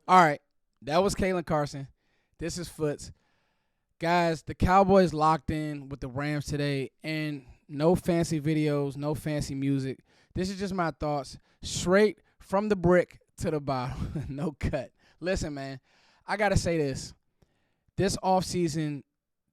All right, that was Caelen Carson. This is Foots. Guys, the Cowboys locked in with the Rams today, and no fancy videos, no fancy music. This is just my thoughts, straight from the brick to the bottom. No cut. Listen, man, I got to say this. This offseason,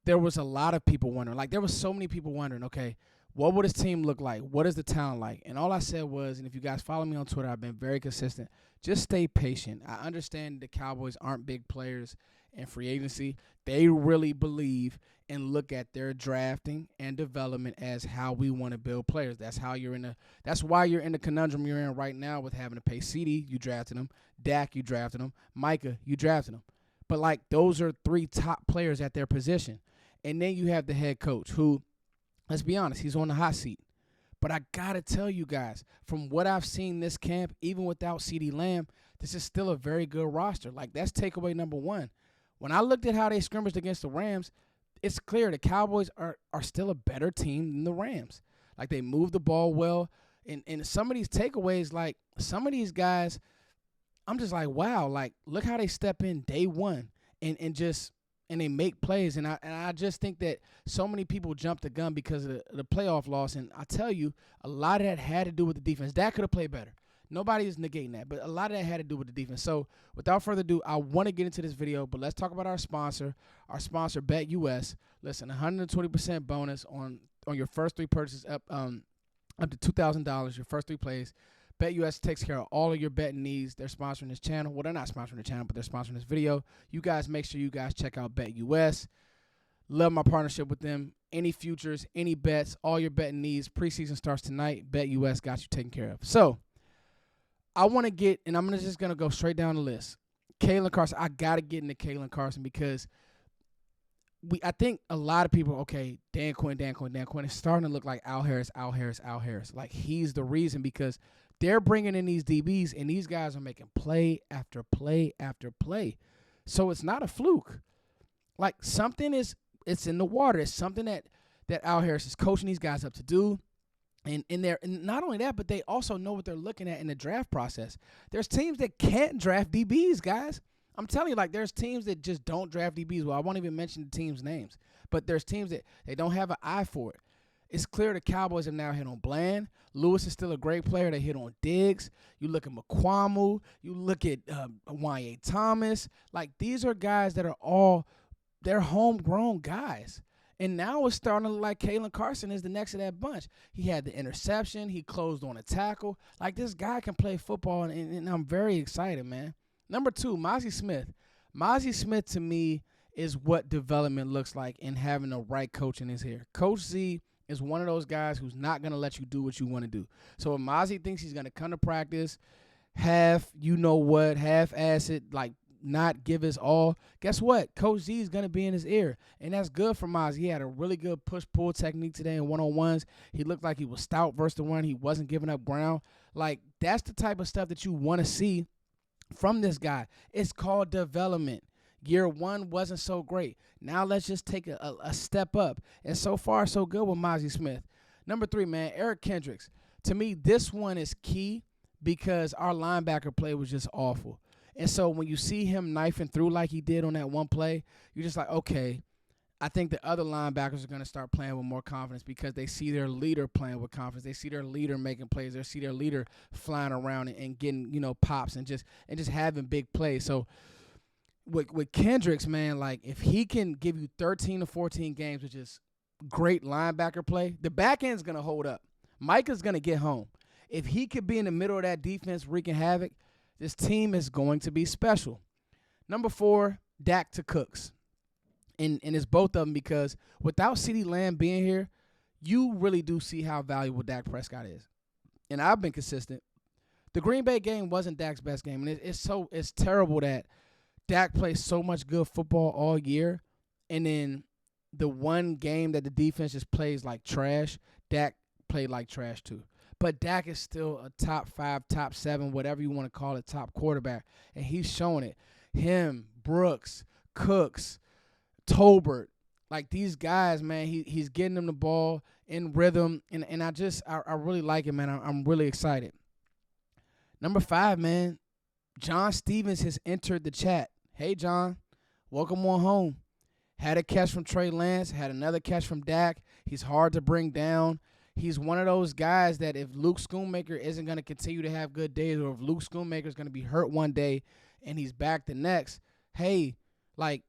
there was a lot of people wondering. Like, there was so many people wondering, okay, what would his team look like? What is the talent like? And all I said was, and if you guys follow me on Twitter, I've been very consistent, just stay patient. I understand the Cowboys aren't big players in free agency. They really believe and look at their drafting and development as how we want to build players. That's why you're in the conundrum you're in right now with having to pay CD, you drafted him, Dak, you drafted him, Micah, you drafted him. But, like, those are three top players at their position. And then you have the head coach who, let's be honest, he's on the hot seat. But I got to tell you guys, from what I've seen this camp, even without CeeDee Lamb, this is still a very good roster. Like, that's takeaway number one. When I looked at how they scrimmaged against the Rams, it's clear the Cowboys are still a better team than the Rams. Like, they move the ball well. And some of these takeaways, like, some of these guys, I'm just like, wow, like, look how they step in day one and they make plays. And I just think that so many people jumped the gun because of the playoff loss. And I tell you, a lot of that had to do with the defense. Dak could have played better. Nobody is negating that, but a lot of that had to do with the defense. So without further ado, I want to get into this video, but let's talk about our sponsor. Our sponsor, BetUs. Listen, 120% bonus on your first three purchases up to $2,000, your first three plays. BetUs takes care of all of your betting needs. They're sponsoring this channel. Well, they're not sponsoring the channel, but they're sponsoring this video. You guys make sure you guys check out BetUs. Love my partnership with them. Any futures, any bets, all your betting needs. Preseason starts tonight. BetUs got you taken care of. So I want to get, and I'm just going to go straight down the list. Caelen Carson. I got to get into Caelen Carson because I think a lot of people, okay, Dan Quinn is starting to look like Al Harris. Like, he's the reason because they're bringing in these DBs, and these guys are making play after play after play. So it's not a fluke. Like, it's in the water. It's something that Al Harris is coaching these guys up to do. And not only that, but they also know what they're looking at in the draft process. There's teams that can't draft DBs, guys. I'm telling you, like, there's teams that just don't draft DBs. Well, I won't even mention the teams' names. But there's teams that they don't have an eye for it. It's clear the Cowboys have now hit on Bland. Lewis is still a great player. They hit on Diggs. You look at McQuamu. You look at Wanye Thomas. Like, these are guys that are all – they're homegrown guys. And now it's starting to look like Caelen Carson is the next of that bunch. He had the interception. He closed on a tackle. Like, this guy can play football, and I'm very excited, man. Number two, Mazi Smith. Mazi Smith, to me, is what development looks like in having the right coach in his ear. Coach Z is one of those guys who's not going to let you do what you want to do. So if Mazi thinks he's going to come to practice, half ass it, like, not give his all, guess what? Coach Z is going to be in his ear, and that's good for Miles. He had a really good push-pull technique today in one-on-ones. He looked like he was stout versus the run. He wasn't giving up ground. Like, that's the type of stuff that you want to see from this guy. It's called development. Year one wasn't so great. Now let's just take a step up, and so far, so good with Mazi Smith. Number three, man, Eric Kendricks. To me, this one is key because our linebacker play was just awful. And so when you see him knifing through like he did on that one play, you're just like, okay, I think the other linebackers are going to start playing with more confidence because they see their leader playing with confidence. They see their leader making plays. They see their leader flying around and getting, pops and just having big plays. So with Kendricks, man, like, if he can give you 13 to 14 games, which is great linebacker play, the back end's going to hold up. Micah's going to get home. If he could be in the middle of that defense wreaking havoc, this team is going to be special. Number four, Dak to Cooks. And it's both of them because without CeeDee Lamb being here, you really do see how valuable Dak Prescott is. And I've been consistent. The Green Bay game wasn't Dak's best game. And it's terrible that Dak plays so much good football all year. And then the one game that the defense just plays like trash, Dak played like trash too. But Dak is still a top 5, top 7, whatever you want to call it, top quarterback. And he's showing it. Him, Brooks, Cooks, Tolbert, Like these guys, man, he's getting them the ball in rhythm, and I really like it, man. I'm really excited. Number 5, man, John Stevens has entered the chat. Hey, John, welcome on home. Had a catch from Trey Lance, had another catch from Dak. He's hard to bring down. He's one of those guys that if Luke Schoonmaker isn't going to continue to have good days, or if Luke Schoonmaker is going to be hurt one day and he's back the next, hey, like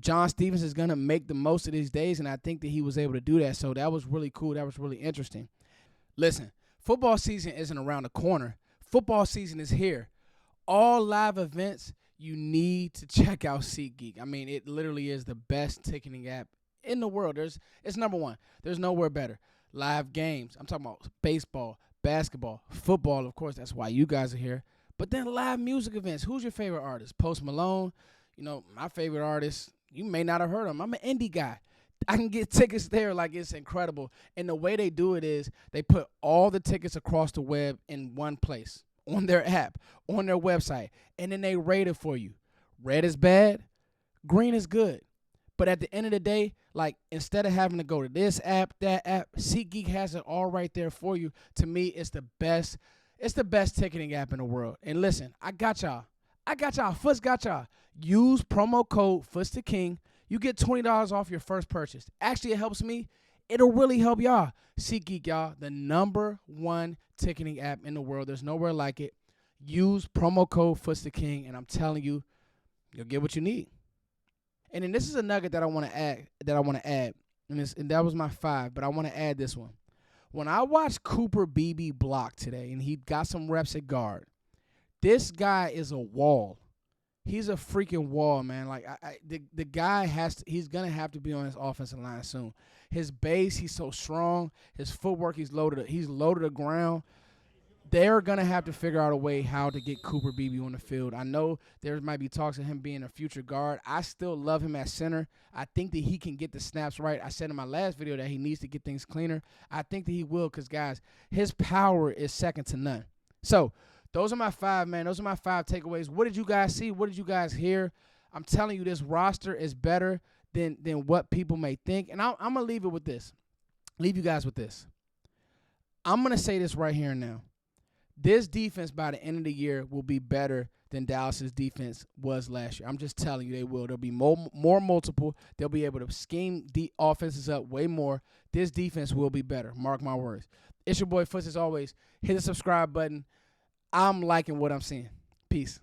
John Stevens is going to make the most of these days, and I think that he was able to do that. So that was really cool. That was really interesting. Listen, football season isn't around the corner. Football season is here. All live events, you need to check out SeatGeek. I mean, it literally is the best ticketing app in the world. It's number one. There's nowhere better. Live games. I'm talking about baseball, basketball, football. Of course, that's why you guys are here. But then live music events. Who's your favorite artist? Post Malone. You know, my favorite artist, you may not have heard of him. I'm an indie guy. I can get tickets there like it's incredible. And the way they do it is they put all the tickets across the web in one place, on their app, on their website, and then they rate it for you. Red is bad, green is good. But at the end of the day, like instead of having to go to this app, that app, SeatGeek has it all right there for you. To me, it's the best. It's the best ticketing app in the world. And listen, I got y'all. Foots got y'all. Use promo code FootsTheKing. You get $20 off your first purchase. Actually, it helps me. It'll really help y'all. SeatGeek, y'all, the number one ticketing app in the world. There's nowhere like it. Use promo code FootsTheKing, and I'm telling you, you'll get what you need. And then this is a nugget that I want to add. And that was my 5, but I want to add this one. When I watched Cooper Beebe block today, and he got some reps at guard, this guy is a wall. He's a freaking wall, man. Like the guy he's gonna have to be on his offensive line soon. His base, he's so strong. His footwork, he's loaded the ground. They're gonna have to figure out a way how to get Cooper Beebe on the field. I know there might be talks of him being a future guard. I still love him at center. I think that he can get the snaps right. I said in my last video that he needs to get things cleaner. I think that he will, because guys, his power is second to none. So those are my 5, man. Those are my 5 takeaways. What did you guys see? What did you guys hear? I'm telling you, this roster is better than what people may think. And I'm going to leave it with this. Leave you guys with this. I'm going to say this right here and now. This defense by the end of the year will be better than Dallas's defense was last year. I'm just telling you, they will. There'll be more multiple. They'll be able to scheme the offenses up way more. This defense will be better. Mark my words. It's your boy Foots as always. Hit the subscribe button. I'm liking what I'm seeing. Peace.